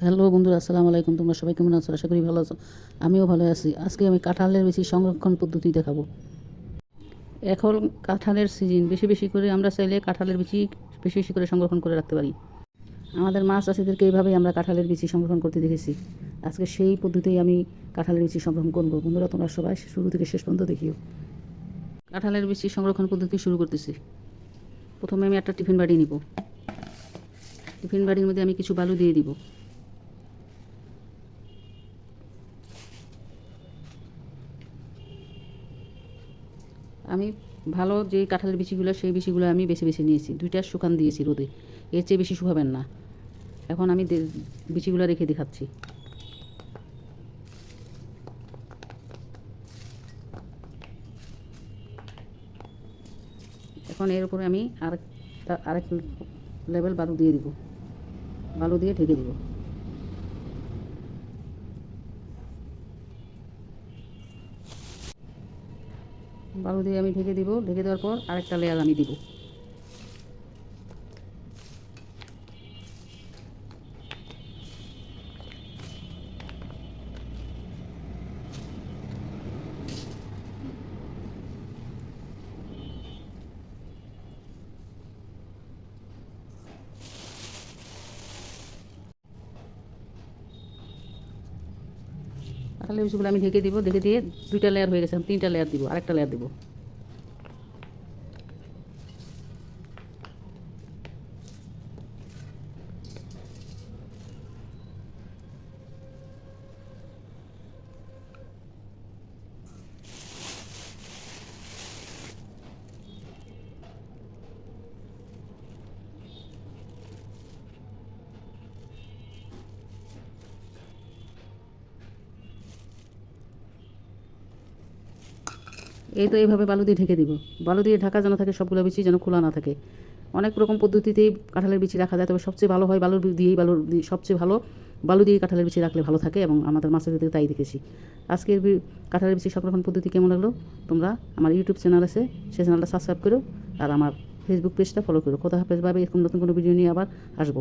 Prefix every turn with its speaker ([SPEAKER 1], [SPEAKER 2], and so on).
[SPEAKER 1] Hello বন্ধুরা, আসসালামু আলাইকুম। তোমরা সবাই কেমন আছো? আশা করি ভালো আছো। আমিও ভালো আছি। আজকে আমি কাঁঠালের বেশি সংরক্ষণ পদ্ধতি দেখাবো। এখন কাঁঠালের সিজন, বেশি বেশি করে আমরা চাইলে কাঁঠালের বেশি বেশি বেশি করে সংরক্ষণ করে রাখতে পারি। আমাদের মাছ চাষিদেরকে এইভাবেই আমরা কাঁঠালের বিচি সংরক্ষণ করতে দেখেছি। আজকে সেই পদ্ধতিই আমি কাঁঠালের বিচি সংরক্ষণ করবো। বন্ধুরা, তোমরা সবাই শুরু থেকে শেষ পর্যন্ত দেখিও। কাঁঠালের বিচি সংরক্ষণ পদ্ধতি শুরু করতেছি। প্রথমে আমি একটা টিফিন বাটি নিব। টিফিন বাটির মধ্যে আমি কিছু বালু দিয়ে দিব। আমি ভালো যে কাঁঠালের বিচিগুলো, সেই বিচিগুলো আমি বেছে বেছে নিয়েছি। 2টা শুকান দিয়েছি রোদে, এর চেয়ে বেশি শুকাবেন না। এখন আমি বিচিগুলো রেখে দেখাচ্ছি। এখন এর উপরে আমি আরেক লেভেল বালু দিয়ে দিব। বালু দিয়ে ঢেকে দিব। বালু দিয়ে আমি ঢেকে দিব। ঢেকে দেওয়ার পর আরেকটা লেয়ার আমি দিব। কাঁঠালের বিচিগুলো আমি ঢেকে দিব। ঢেকে দিয়ে 2টা লেয়ার হয়ে গেছে। 3টা লেয়ার দিব, আরেকটা লেয়ার দিব। এই তো এইভাবে বালু দিয়ে ঢেকে দিব। বালু দিয়ে ঢাকা যেন থাকে, সবগুলো বিচি যেন খোলা না থাকে। অনেক রকম পদ্ধতিতেই কাঁঠালের বিচি রাখা যায়, তবে সবচেয়ে ভালো হয় সবচেয়ে ভালো বালু দিয়ে কাঁঠালের বিচি রাখলে ভালো থাকে, এবং আমাদের মাছের থেকে তাই দেখেছি। আজকের কাঁঠালের বিচি সংরক্ষণ পদ্ধতি কেমন লাগলো? তোমরা আমার ইউটিউব চ্যানেল আছে, সেই চ্যানেলটা সাবস্ক্রাইব করো, আর আমার ফেসবুক পেজটা ফলো করো। কথা হাফেজ, ভাবে এরকম নতুন কোনো ভিডিও নিয়ে আবার আসবো।